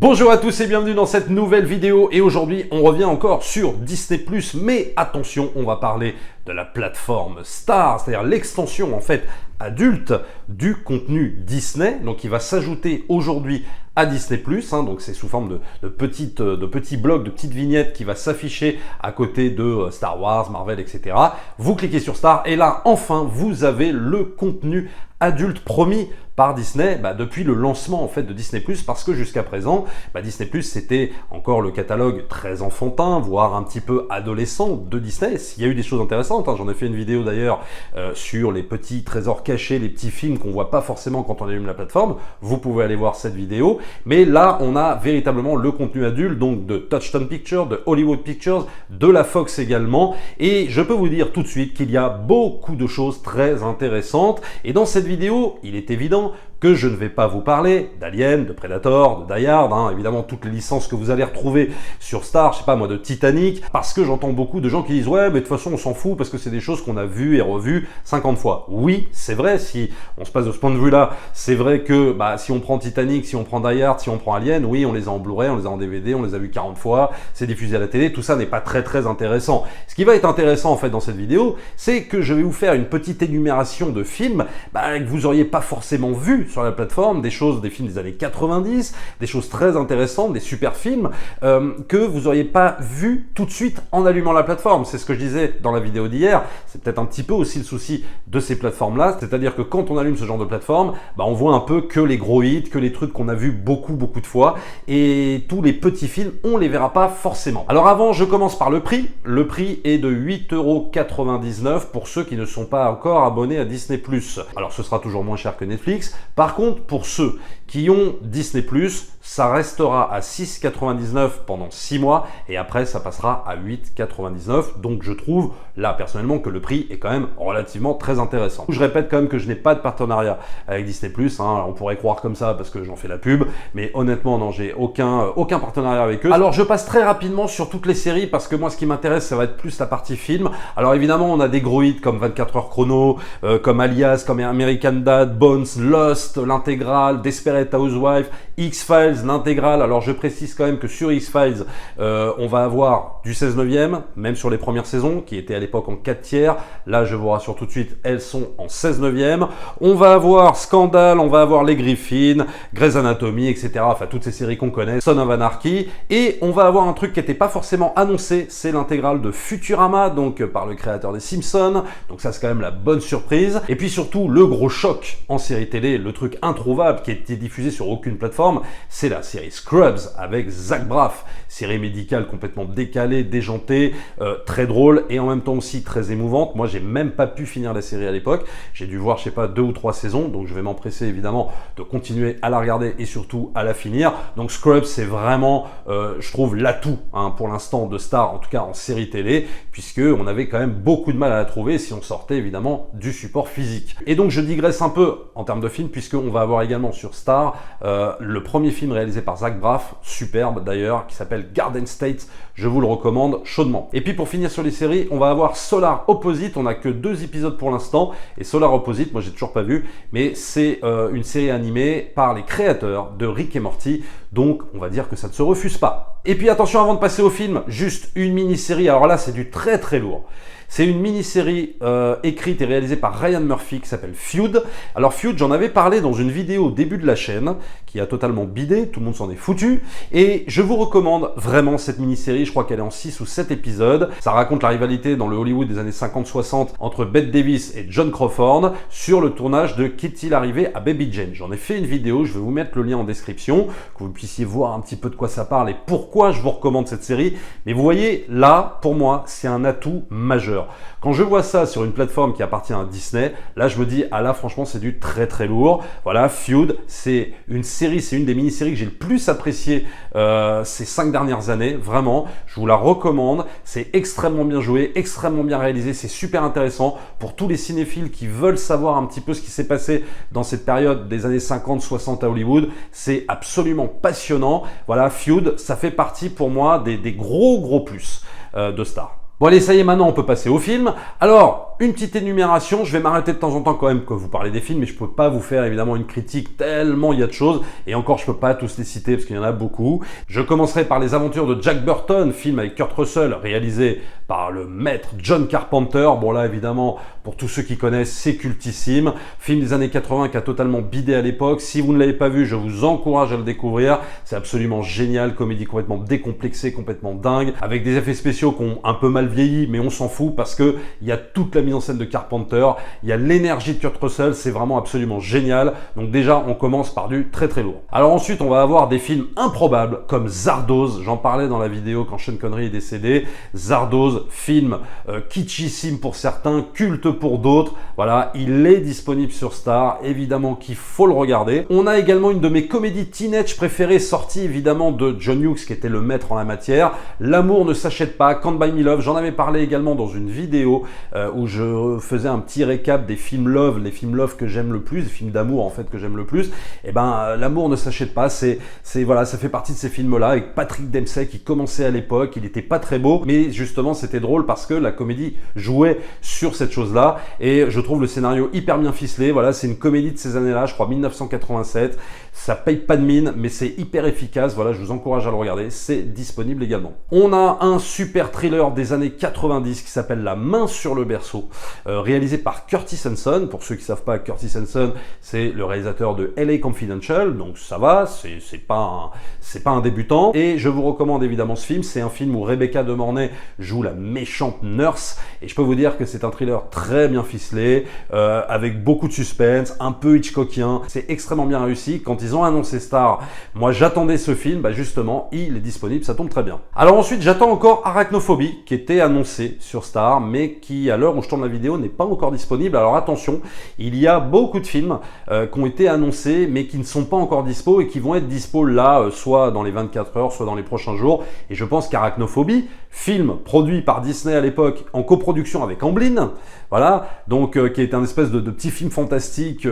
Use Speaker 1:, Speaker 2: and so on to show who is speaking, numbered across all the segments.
Speaker 1: Bonjour à tous et bienvenue dans cette nouvelle vidéo et aujourd'hui on revient encore sur Disney+, mais attention, on va parler de la plateforme Star, c'est-à-dire l'extension en fait adulte du contenu Disney, donc qui va s'ajouter aujourd'hui à Disney+, donc c'est sous forme de petits blocs, de petites vignettes qui va s'afficher à côté de Star Wars, Marvel, etc. Vous cliquez sur Star et là enfin vous avez le contenu adulte promis par Disney depuis le lancement en fait de Disney+, parce que jusqu'à présent, Disney+, c'était encore le catalogue très enfantin, voire un petit peu adolescent de Disney. Il y a eu des choses intéressantes, j'en ai fait une vidéo d'ailleurs sur les petits trésors cachés, les petits films qu'on voit pas forcément quand on allume la plateforme. Vous pouvez aller voir cette vidéo. Mais là, on a véritablement le contenu adulte, donc de Touchstone Pictures, de Hollywood Pictures, de la Fox également. Et je peux vous dire tout de suite qu'il y a beaucoup de choses très intéressantes. Et dans cette vidéo, il est évident que je ne vais pas vous parler d'Alien, de Predator, de Die Hard, évidemment toutes les licences que vous allez retrouver sur Star, je sais pas moi, de Titanic, parce que j'entends beaucoup de gens qui disent « Ouais, mais de toute façon, on s'en fout parce que c'est des choses qu'on a vues et revues 50 fois. » Oui, c'est vrai, si on se passe de ce point de vue-là, c'est vrai que si on prend Titanic, si on prend Die Hard, si on prend Alien, oui, on les a en Blu-ray, on les a en DVD, on les a vus 40 fois, c'est diffusé à la télé, tout ça n'est pas très intéressant. Ce qui va être intéressant en fait dans cette vidéo, c'est que je vais vous faire une petite énumération de films que vous auriez pas forcément vus sur la plateforme, des films des années 90, des choses très intéressantes, des super films que vous auriez pas vu tout de suite en allumant la plateforme. C'est ce que je disais dans la vidéo d'hier, c'est peut-être un petit peu aussi le souci de ces plateformes-là, c'est-à-dire que quand on allume ce genre de plateforme, on voit un peu que les gros hits, que les trucs qu'on a vus beaucoup de fois, et tous les petits films, on les verra pas forcément. Alors avant, je commence par le prix. Le prix est de 8,99 € pour ceux qui ne sont pas encore abonnés à Disney+. Alors ce sera toujours moins cher que Netflix. Par contre, pour ceux qui ont Disney+, ça restera à 6,99 € pendant 6 mois et après ça passera à 8,99 €. Donc je trouve là personnellement que le prix est quand même relativement très intéressant. Je répète quand même que je n'ai pas de partenariat avec Disney+, on pourrait croire comme ça parce que j'en fais la pub, mais honnêtement non, j'ai aucun partenariat avec eux. Alors je passe très rapidement sur toutes les séries parce que moi ce qui m'intéresse ça va être plus la partie film. Alors évidemment on a des gros hits comme 24 heures chrono, comme Alias, comme American Dad, Bones, Lost, l'intégrale, Desperate Housewives, X-Files, l'intégrale. Alors je précise quand même que sur X-Files, on va avoir du 16/9, même sur les premières saisons, qui étaient à l'époque en 4/3. Là, je vous rassure tout de suite, elles sont en 16/9. On va avoir Scandale, on va avoir Les Griffins, Grey's Anatomy, etc. Enfin, toutes ces séries qu'on connaît, Son of Anarchy. Et on va avoir un truc qui n'était pas forcément annoncé, c'est l'intégrale de Futurama, donc par le créateur des Simpsons. Donc ça, c'est quand même la bonne surprise. Et puis surtout, le gros choc en série télé, le truc introuvable qui a été diffusé sur aucune plateforme, c'est la série Scrubs avec Zach Braff. Série médicale complètement décalée, déjantée, très drôle et en même temps aussi très émouvante. Moi, j'ai même pas pu finir la série à l'époque. J'ai dû voir, je sais pas, 2 ou 3 saisons, donc je vais m'empresser évidemment de continuer à la regarder et surtout à la finir. Donc Scrubs, c'est vraiment, je trouve, l'atout pour l'instant de Star, en tout cas en série télé, puisque on avait quand même beaucoup de mal à la trouver si on sortait évidemment du support physique. Et donc je digresse un peu en termes de film, puisqu'on va avoir également sur Star le premier film réalisé par Zach Braff, superbe d'ailleurs, qui s'appelle Garden State. Je vous le recommande chaudement. Et puis pour finir sur les séries, on va avoir Solar Opposite. On n'a que 2 épisodes pour l'instant. Et Solar Opposite, moi j'ai toujours pas vu, mais c'est une série animée par les créateurs de Rick et Morty. Donc on va dire que ça ne se refuse pas. Et puis attention, avant de passer au film, juste une mini-série. Alors là, c'est du très lourd. C'est une mini-série écrite et réalisée par Ryan Murphy qui s'appelle Feud. Alors Feud, j'en avais parlé dans une vidéo au début de la chaîne qui a totalement bidé, tout le monde s'en est foutu. Et je vous recommande vraiment cette mini-série, je crois qu'elle est en 6 ou 7 épisodes. Ça raconte la rivalité dans le Hollywood des années 50-60 entre Bette Davis et John Crawford sur le tournage de Qu'est-il arrivé à Baby Jane. J'en ai fait une vidéo, je vais vous mettre le lien en description, que vous puissiez voir un petit peu de quoi ça parle et pourquoi je vous recommande cette série. Mais vous voyez, là, pour moi, c'est un atout majeur. Quand je vois ça sur une plateforme qui appartient à Disney, là je me dis, ah là franchement c'est du très lourd. Voilà, Feud, c'est une série, c'est une des mini-séries que j'ai le plus apprécié ces 5 dernières années, vraiment, je vous la recommande. C'est extrêmement bien joué, extrêmement bien réalisé, c'est super intéressant pour tous les cinéphiles qui veulent savoir un petit peu ce qui s'est passé dans cette période des années 50-60 à Hollywood. C'est absolument passionnant. Voilà, Feud, ça fait partie pour moi des gros plus de Star. Bon allez, ça y est, maintenant on peut passer au film. Alors, Alors, une petite énumération, je vais m'arrêter de temps en temps quand même que vous parlez des films, mais je peux pas vous faire évidemment une critique tellement il y a de choses, et encore je peux pas tous les citer parce qu'il y en a beaucoup. Je commencerai par Les Aventures de Jack Burton, film avec Kurt Russell, réalisé par le maître John Carpenter. Bon là évidemment, pour tous ceux qui connaissent, c'est cultissime. Film des années 80 qui a totalement bidé à l'époque. Si vous ne l'avez pas vu, je vous encourage à le découvrir. C'est absolument génial, comédie complètement décomplexée, complètement dingue, avec des effets spéciaux qui ont un peu mal vieilli, mais on s'en fout parce que il y a toute la mise en scène de Carpenter, il y a l'énergie de Kurt Russell, c'est vraiment absolument génial. Donc déjà, on commence par du très très lourd. Alors ensuite, on va avoir des films improbables comme Zardoz. J'en parlais dans la vidéo quand Sean Connery est décédé. Zardoz, film kitschissime pour certains, culte pour d'autres. Voilà, il est disponible sur Star, évidemment qu'il faut le regarder. On a également une de mes comédies teenage préférées, sortie évidemment de John Hughes, qui était le maître en la matière. L'amour ne s'achète pas, Can't Buy Me Love. J'en avais parlé également dans une vidéo où je faisais un petit récap des films love, les films love que j'aime le plus, les films d'amour en fait que j'aime le plus. Et ben, l'amour ne s'achète pas. Voilà, ça fait partie de ces films-là avec Patrick Dempsey qui commençait à l'époque. Il était pas très beau, mais justement c'était drôle parce que la comédie jouait sur cette chose-là. Et je trouve le scénario hyper bien ficelé. Voilà, c'est une comédie de ces années-là, je crois 1987. Ça paye pas de mine, mais c'est hyper efficace. Voilà, je vous encourage à le regarder. C'est disponible également. On a un super thriller des années 90 qui s'appelle La main sur le berceau, réalisé par Curtis Hanson. Pour ceux qui savent pas, Curtis Hanson, c'est le réalisateur de LA Confidential. Donc ça va, c'est pas un débutant. Et je vous recommande évidemment ce film. C'est un film où Rebecca De Mornay joue la méchante nurse. Et je peux vous dire que c'est un thriller très bien ficelé, avec beaucoup de suspense, un peu Hitchcockien. C'est extrêmement bien réussi. Quand ils ont annoncé Star, moi j'attendais ce film, bah justement, il est disponible, ça tombe très bien. Alors ensuite, j'attends encore Arachnophobie, qui était annoncé sur Star, mais qui, à l'heure où je tourne la vidéo, n'est pas encore disponible. Alors attention, il y a beaucoup de films qui ont été annoncés, mais qui ne sont pas encore dispo et qui vont être dispo là, soit dans les 24 heures, soit dans les prochains jours. Et je pense qu'Arachnophobie, film produit par Disney à l'époque, en coproduction avec Amblin, voilà, donc qui est un espèce de petit film fantastique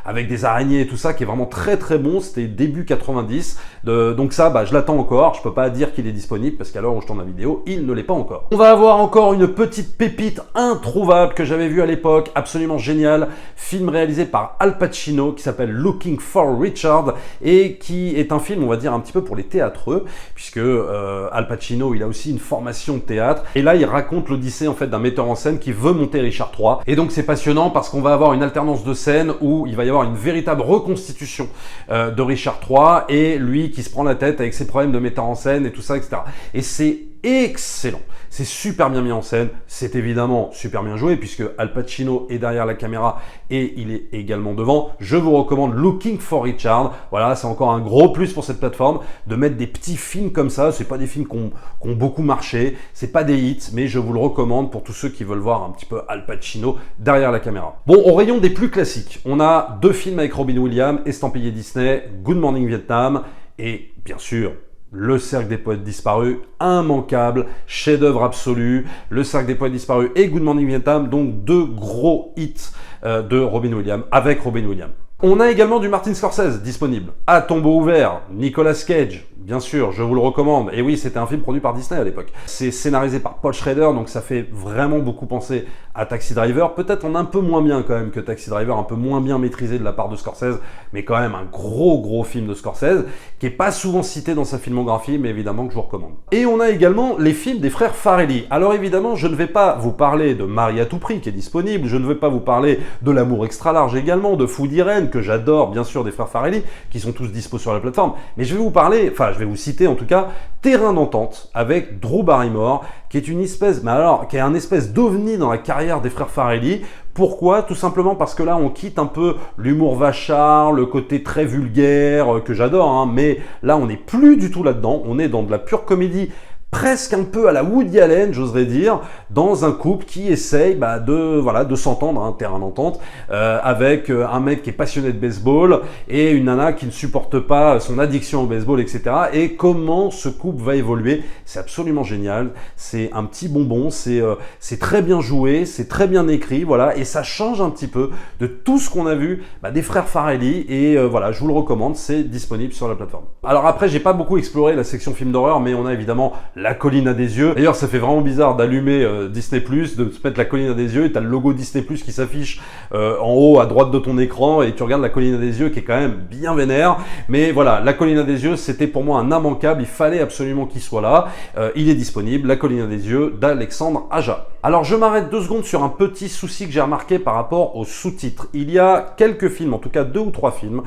Speaker 1: avec des araignées et tout ça, qui est vraiment très très bon. C'était début 90, donc ça, bah, je l'attends encore. Je peux pas dire qu'il est disponible parce qu'à l'heure où je tourne la vidéo, il ne l'est pas encore. On va avoir encore une petite pépite introuvable que j'avais vue à l'époque, absolument génial, film réalisé par Al Pacino qui s'appelle Looking for Richard et qui est un film, on va dire, un petit peu pour les théâtreux, puisque Al Pacino, il a aussi une formation de théâtre, et là il raconte l'odyssée en fait d'un metteur en scène qui veut monter Richard III, et donc c'est passionnant parce qu'on va avoir une alternance de scènes où il va y avoir une véritable reconstitution de Richard III et lui qui se prend la tête avec ses problèmes de metteur en scène et tout ça, etc. Et c'est excellent, c'est super bien mis en scène, c'est évidemment super bien joué puisque Al Pacino est derrière la caméra et il est également devant. Je vous recommande Looking for Richard. Voilà, c'est encore un gros plus pour cette plateforme de mettre des petits films comme ça. C'est pas des films qui ont beaucoup marché, c'est pas des hits, mais je vous le recommande pour tous ceux qui veulent voir un petit peu Al Pacino derrière la caméra. Bon, au rayon des plus classiques, on a deux films avec Robin Williams, estampillé Disney, Good Morning Vietnam et bien sûr Le Cercle des Poètes Disparus, immanquable, chef-d'œuvre absolu. Le Cercle des Poètes Disparus et Good Morning Vietnam, donc deux gros hits de Robin Williams, avec Robin Williams. On a également du Martin Scorsese disponible. À tombeau ouvert, Nicolas Cage, bien sûr, je vous le recommande. Et oui, c'était un film produit par Disney à l'époque. C'est scénarisé par Paul Schrader, donc ça fait vraiment beaucoup penser à Taxi Driver. Peut-être en un peu moins bien quand même que Taxi Driver, un peu moins bien maîtrisé de la part de Scorsese, mais quand même un gros film de Scorsese, qui est pas souvent cité dans sa filmographie, mais évidemment que je vous recommande. Et on a également les films des frères Farrelly. Alors évidemment, je ne vais pas vous parler de Marie à tout prix, qui est disponible, je ne vais pas vous parler de L'amour extra large également, de Fou d'Irène, que j'adore bien sûr, des frères Farrelly, qui sont tous dispo sur la plateforme, mais je vais vous parler, enfin je vais vous citer en tout cas, Terrain d'entente avec Drew Barrymore, qui est une espèce, mais alors, qui est un espèce d'ovni dans la carrière des frères Farrelly. Pourquoi? Tout simplement parce que là, on quitte un peu l'humour vachard, le côté très vulgaire, que j'adore, hein, mais là, on n'est plus du tout là-dedans, on est dans de la pure comédie, presque un peu à la Woody Allen, j'oserais dire, dans un couple qui essaye de s'entendre, hein, terrain d'entente, avec un mec qui est passionné de baseball et une nana qui ne supporte pas son addiction au baseball, etc. Et comment ce couple va évoluer, c'est absolument génial, c'est un petit bonbon, c'est très bien joué, c'est très bien écrit, voilà, et ça change un petit peu de tout ce qu'on a vu des frères Farrelly, et voilà, je vous le recommande, c'est disponible sur la plateforme. Alors après, j'ai pas beaucoup exploré la section film d'horreur, mais on a évidemment La Colline à des yeux. D'ailleurs, ça fait vraiment bizarre d'allumer Disney+, de se mettre La Colline à des yeux, et t'as le logo Disney+, qui s'affiche en haut à droite de ton écran, et tu regardes La Colline à des yeux, qui est quand même bien vénère. Mais voilà, La Colline à des yeux, c'était pour moi un immanquable, il fallait absolument qu'il soit là. Il est disponible, La Colline à des yeux, d'Alexandre Aja. Alors, je m'arrête 2 secondes sur un petit souci que j'ai remarqué par rapport aux sous-titres. Il y a quelques films, en tout cas 2 ou 3 films,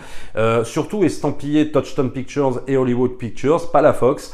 Speaker 1: surtout estampillés Touchstone Pictures et Hollywood Pictures, pas la Fox,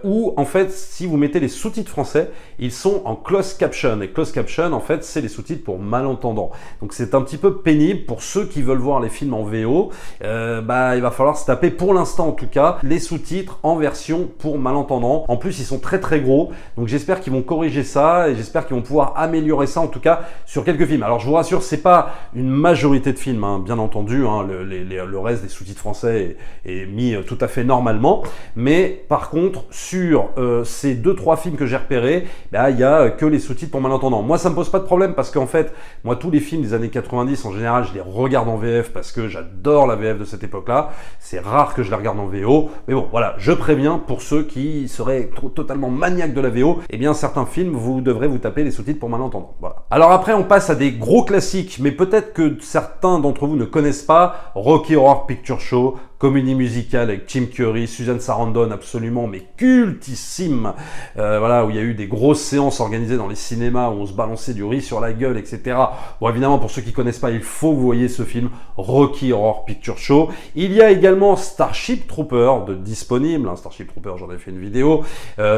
Speaker 1: où en fait, si vous mettez les sous-titres français, ils sont en closed caption. Et closed caption, en fait, c'est les sous-titres pour malentendants. Donc c'est un petit peu pénible pour ceux qui veulent voir les films en VO. Il va falloir se taper, pour l'instant en tout cas, les sous-titres en version pour malentendants. En plus, ils sont très très gros, donc j'espère qu'ils vont corriger ça et j'espère qu'ils vont pouvoir améliorer ça, en tout cas sur quelques films. Alors je vous rassure, c'est pas une majorité de films, hein, bien entendu, hein, le reste des sous-titres français est mis tout à fait normalement, mais par contre sur ces 2-3 films que j'ai repérés, il y a que les sous-titres pour malentendants. Moi ça me pose pas de problème parce qu'en fait, moi tous les films des années 90 en général, je les regarde en VF parce que j'adore la VF de cette époque-là. C'est rare que je les regarde en VO, mais bon voilà, je préviens pour ceux qui seraient totalement maniaques de la VO, eh bien certains films vous devrez vous taper les sous-titres pour malentendants. Voilà. Alors après on passe à des gros classiques, mais peut-être que certains d'entre vous ne connaissent pas. Rocky Horror Picture Show, comédie musicale avec Tim Curry, Susan Sarandon, absolument mais cultissime, voilà, où il y a eu des grosses séances organisées dans les cinémas où on se balançait du riz sur la gueule, etc. Bon, évidemment, pour ceux qui connaissent pas, il faut que vous voyez ce film, Rocky Horror Picture Show. Il y a également Starship Trooper de disponible, hein, Starship Trooper, j'en ai fait une vidéo,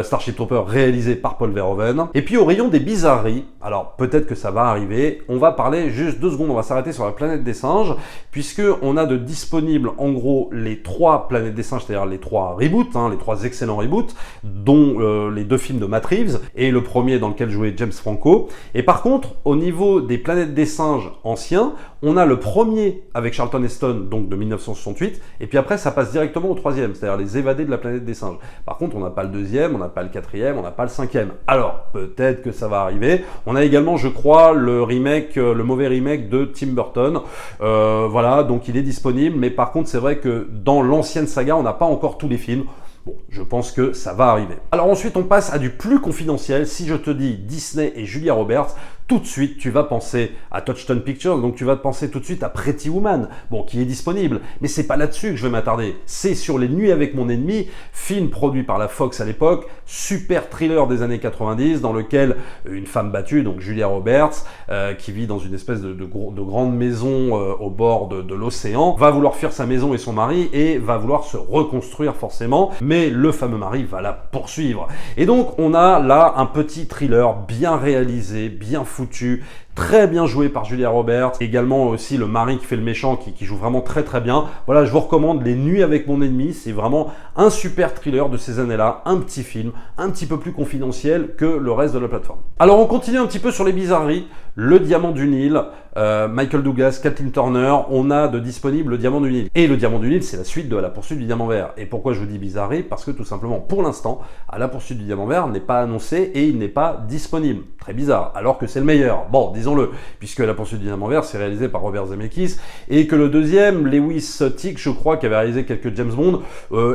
Speaker 1: Starship Trooper réalisé par Paul Verhoeven. Et puis au rayon des bizarreries, alors peut-être que ça va arriver, on va parler juste 2 secondes, on va s'arrêter sur la planète des singes, puisque on a de disponible en gros les 3 planètes des singes, c'est-à-dire les 3 reboots, hein, les 3 excellents reboots, dont les 2 films de Matt Reeves, et le premier dans lequel jouait James Franco. Et par contre, au niveau des planètes des singes anciens, on a le premier avec Charlton Heston, donc de 1968, et puis après ça passe directement au 3e, c'est-à-dire les évadés de la planète des singes. Par contre, on n'a pas le 2e, on n'a pas le 4e, on n'a pas le 5e. Alors, peut-être que ça va arriver. On a également, je crois, le remake, le mauvais remake de Tim Burton. Voilà, donc il est disponible, mais par contre, c'est vrai que dans l'ancienne saga, on n'a pas encore tous les films. Bon, je pense que ça va arriver. Alors ensuite, on passe à du plus confidentiel. Si je te dis Disney et Julia Roberts, tout de suite, tu vas penser à Touchstone Pictures, donc tu vas te penser tout de suite à Pretty Woman, bon, qui est disponible. Mais c'est pas là-dessus que je vais m'attarder. C'est sur Les Nuits avec mon ennemi, film produit par la Fox à l'époque, super thriller des années 90, dans lequel une femme battue, donc Julia Roberts, qui vit dans une espèce de grande maison au bord de l'océan, va vouloir fuir sa maison et son mari, et va vouloir se reconstruire forcément, mais le fameux mari va la poursuivre. Et donc, on a là un petit thriller bien réalisé, bien foutu, très bien joué par Julia Roberts, également aussi le mari qui fait le méchant qui joue vraiment très très bien. Voilà, je vous recommande Les Nuits avec mon ennemi, c'est vraiment un super thriller de ces années-là, un petit film, un petit peu plus confidentiel que le reste de la plateforme. Alors on continue un petit peu sur les bizarreries. Le Diamant du Nil, Michael Douglas, Kathleen Turner, on a de disponible Le Diamant du Nil. Et Le Diamant du Nil, c'est la suite de À la poursuite du Diamant Vert. Et pourquoi je vous dis bizarrerie? Parce que tout simplement, pour l'instant, À la poursuite du Diamant Vert n'est pas annoncé et il n'est pas disponible. Très bizarre, alors que c'est le meilleur. Bon, disons-le, puisque La poursuite du Diamant Vert, c'est réalisé par Robert Zemeckis, et que le deuxième, Lewis Tick, je crois, qui avait réalisé quelques James Bond,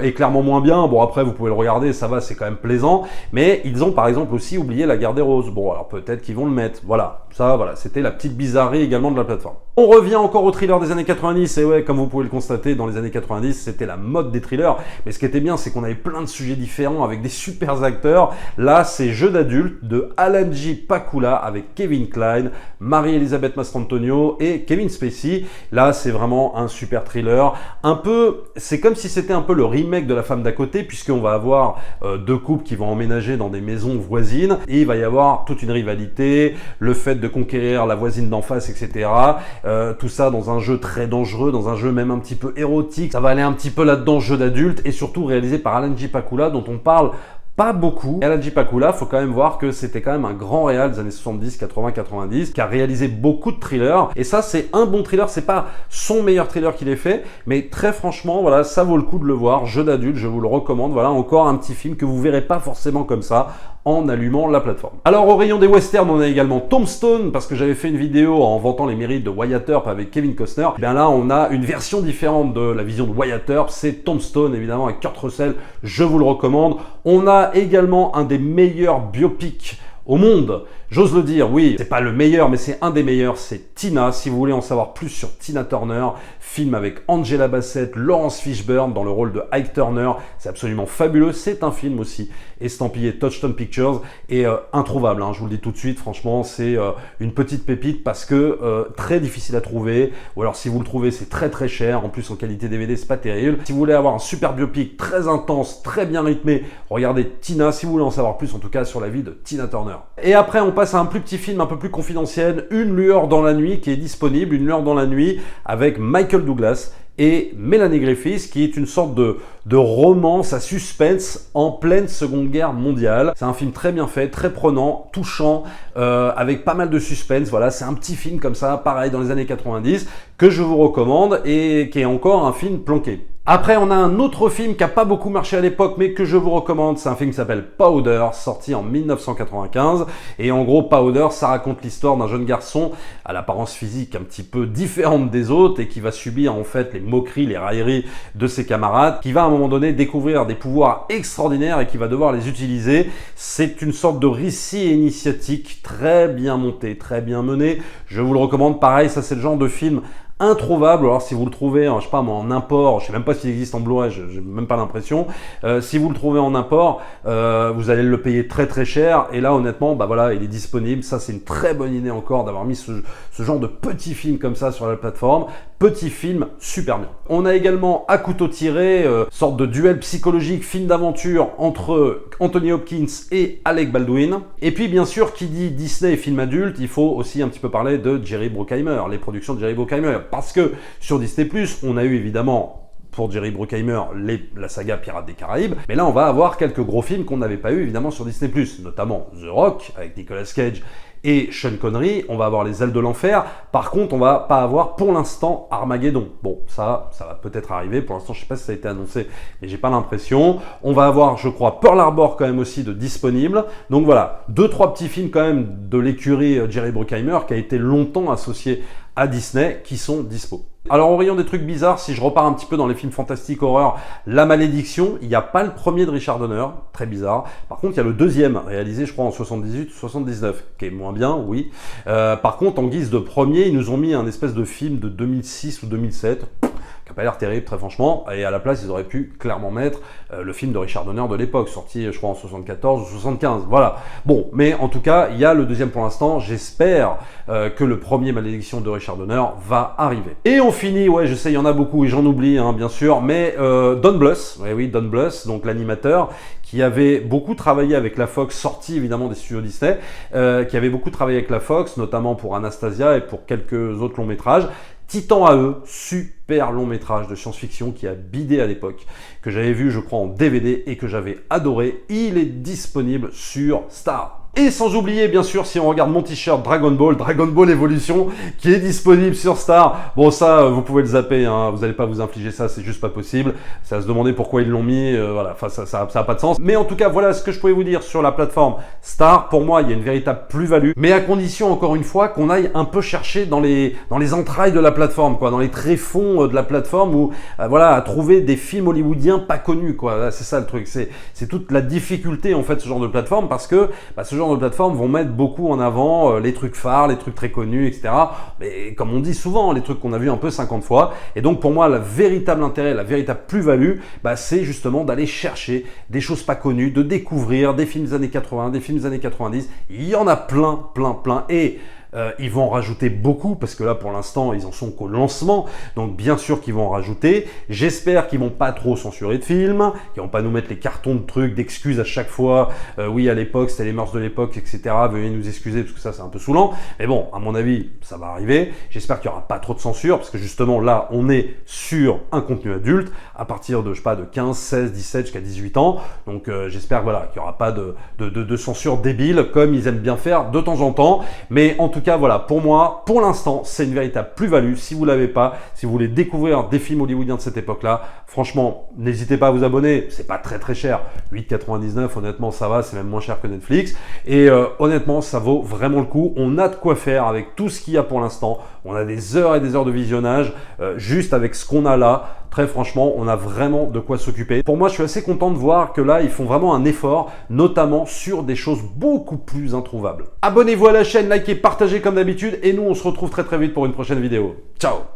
Speaker 1: est clairement moins bien. Bon, après, vous pouvez le regarder, ça va, c'est quand même plaisant. Mais ils ont, par exemple, aussi oublié La Guerre des Roses. Bon, alors peut-être qu'ils vont le mettre. Voilà, ça, voilà, c'était la petite bizarrerie également de la plateforme. On revient encore au thriller des années 90, et ouais, comme vous pouvez le constater, dans les années 90, c'était la mode des thrillers. Mais ce qui était bien, c'est qu'on avait plein de sujets différents avec des super acteurs. Là, c'est Jeu d'adulte de Alan J. Pakula avec Kevin Kline, Marie-Elisabeth Mastrantonio et Kevin Spacey. Là, c'est vraiment un super thriller. Un peu, c'est comme si c'était un peu le remake de La Femme d'à côté, puisqu'on va avoir 2 couples qui vont emménager dans des maisons voisines, et il va y avoir toute une rivalité, le fait de conquérir la voisine d'en face, etc. Tout ça dans un jeu très dangereux, dans un jeu même un petit peu érotique. Ça va aller un petit peu là-dedans, jeu d'adulte, et surtout réalisé par Alan J. Pakula, dont on parle pas beaucoup. Alan J. Pakula, faut quand même voir que c'était quand même un grand réal des années 70, 80, 90, qui a réalisé beaucoup de thrillers. Et ça, c'est un bon thriller. C'est pas son meilleur thriller qu'il ait fait, mais très franchement, voilà, ça vaut le coup de le voir. Jeu d'adulte, je vous le recommande. Voilà, encore un petit film que vous verrez pas forcément comme ça en allumant la plateforme. Alors au rayon des westerns, on a également Tombstone, parce que j'avais fait une vidéo en vantant les mérites de Wyatt Earp avec Kevin Costner. Et bien là, on a une version différente de la vision de Wyatt Earp, c'est Tombstone, évidemment, avec Kurt Russell, je vous le recommande. On a a également un des meilleurs biopics au monde. J'ose le dire, oui, c'est pas le meilleur, mais c'est un des meilleurs, c'est Tina. Si vous voulez en savoir plus sur Tina Turner, film avec Angela Bassett, Laurence Fishburne dans le rôle de Ike Turner, c'est absolument fabuleux. C'est un film aussi estampillé Touchstone Pictures et introuvable, hein, je vous le dis tout de suite, franchement, c'est une petite pépite parce que très difficile à trouver, ou alors si vous le trouvez, c'est très très cher, en plus en qualité DVD, c'est pas terrible. Si vous voulez avoir un super biopic très intense, très bien rythmé, regardez Tina, si vous voulez en savoir plus en tout cas sur la vie de Tina Turner. Et après, on passe à un plus petit film un peu plus confidentiel, Une lueur dans la nuit, qui est disponible, Une lueur dans la nuit, avec Michael Douglas et Melanie Griffith, qui est une sorte de romance à suspense en pleine Seconde Guerre mondiale. C'est un film très bien fait, très prenant, touchant, avec pas mal de suspense. Voilà, c'est un petit film comme ça, pareil dans les années 90, que je vous recommande et qui est encore un film planqué. Après, on a un autre film qui n'a pas beaucoup marché à l'époque, mais que je vous recommande. C'est un film qui s'appelle Powder, sorti en 1995. Et en gros, Powder, ça raconte l'histoire d'un jeune garçon à l'apparence physique un petit peu différente des autres et qui va subir en fait les moqueries, les railleries de ses camarades, qui va à un moment donné découvrir des pouvoirs extraordinaires et qui va devoir les utiliser. C'est une sorte de récit initiatique très bien monté, très bien mené. Je vous le recommande. Pareil, ça c'est le genre de film introuvable. Alors si vous le trouvez, je sais pas moi, en import, je sais même pas s'il existe en Blu-ray, j'ai même pas l'impression. Si vous le trouvez en import, vous allez le payer très très cher. Et là honnêtement, bah voilà, il est disponible. Ça c'est une très bonne idée encore d'avoir mis ce genre de petit film comme ça sur la plateforme. Petit film, super bien. On a également À couteau tiré, sorte de duel psychologique, film d'aventure entre Anthony Hopkins et Alec Baldwin. Et puis bien sûr, qui dit Disney et film adulte, il faut aussi un petit peu parler de Jerry Bruckheimer, les productions de Jerry Bruckheimer. Parce que sur Disney+, on a eu évidemment pour Jerry Bruckheimer la saga Pirates des Caraïbes, mais là on va avoir quelques gros films qu'on n'avait pas eu évidemment sur Disney+, notamment The Rock avec Nicolas Cage et Sean Connery. On va avoir Les Ailes de l'Enfer. Par contre, on va pas avoir pour l'instant Armageddon. Bon, ça va peut-être arriver. Pour l'instant, je sais pas si ça a été annoncé, mais j'ai pas l'impression. On va avoir, je crois, Pearl Harbor quand même aussi de disponible. Donc voilà, 2-3 petits films quand même de l'écurie Jerry Bruckheimer qui a été longtemps associé à Disney qui sont dispo. Alors, en rayon des trucs bizarres, si je repars un petit peu dans les films fantastiques horreur, La Malédiction, il n'y a pas le premier de Richard Donner, très bizarre. Par contre, il y a le deuxième, réalisé je crois en 78 ou 79, qui est moins bien, oui. Par contre, en guise de premier, ils nous ont mis un espèce de film de 2006 ou 2007, qui n'a pas l'air terrible, très franchement, et à la place, ils auraient pu clairement mettre le film de Richard Donner de l'époque, sorti, je crois, en 74 ou 75, voilà. Bon, mais en tout cas, il y a le deuxième pour l'instant, j'espère que le premier Malédiction de Richard Donner va arriver. Et on finit, ouais, je sais, il y en a beaucoup, et j'en oublie, hein, bien sûr, mais Don Bluth, oui, Don Bluth, donc l'animateur, qui avait beaucoup travaillé avec la Fox, sorti évidemment des studios Disney, qui avait beaucoup travaillé avec la Fox, notamment pour Anastasia et pour quelques autres longs métrages. Titan à eux, super long métrage de science-fiction qui a bidé à l'époque, que j'avais vu je crois en DVD et que j'avais adoré. Il est disponible sur Star. Et sans oublier, bien sûr, si on regarde mon t-shirt Dragon Ball Evolution, qui est disponible sur Star. Bon, ça, vous pouvez le zapper, hein, vous n'allez pas vous infliger ça, c'est juste pas possible. C'est à se demander pourquoi ils l'ont mis, voilà, enfin, ça a pas de sens. Mais en tout cas, voilà ce que je pouvais vous dire sur la plateforme Star. Pour moi, il y a une véritable plus-value, mais à condition, encore une fois, qu'on aille un peu chercher dans les entrailles de la plateforme, quoi, dans les tréfonds de la plateforme, où, voilà, à trouver des films hollywoodiens pas connus, quoi. C'est ça le truc, c'est toute la difficulté, en fait, ce genre de plateforme, parce que, ce genre de plateformes vont mettre beaucoup en avant les trucs phares, les trucs très connus, etc. Mais comme on dit souvent, les trucs qu'on a vus un peu 50 fois. Et donc pour moi, le véritable intérêt, la véritable plus-value, c'est justement d'aller chercher des choses pas connues, de découvrir des films des années 80, des films des années 90. Il y en a plein. Et ils vont en rajouter beaucoup parce que là pour l'instant ils en sont qu'au lancement, donc bien sûr qu'ils vont en rajouter. J'espère qu'ils vont pas trop censurer de films, qu'ils vont pas nous mettre les cartons de trucs, d'excuses à chaque fois. Oui, à l'époque c'était les mœurs de l'époque, etc. Veuillez nous excuser parce que ça c'est un peu saoulant. Mais bon, à mon avis ça va arriver. J'espère qu'il y aura pas trop de censure parce que justement là on est sur un contenu adulte à partir de, je sais pas, de 15, 16, 17 jusqu'à 18 ans. Donc j'espère voilà qu'il y aura pas de censure débile comme ils aiment bien faire de temps en temps. Mais en tout tout cas, voilà, pour moi, pour l'instant, c'est une véritable plus-value. Si vous ne l'avez pas, si vous voulez découvrir des films hollywoodiens de cette époque-là, franchement, n'hésitez pas à vous abonner. C'est pas très cher. 8,99, honnêtement, ça va. C'est même moins cher que Netflix. Et honnêtement, ça vaut vraiment le coup. On a de quoi faire avec tout ce qu'il y a pour l'instant. On a des heures et des heures de visionnage. Juste avec ce qu'on a là, très franchement, on a vraiment de quoi s'occuper. Pour moi, je suis assez content de voir que là, ils font vraiment un effort, notamment sur des choses beaucoup plus introuvables. Abonnez-vous à la chaîne, likez, partagez comme d'habitude, et nous, on se retrouve très vite pour une prochaine vidéo. Ciao!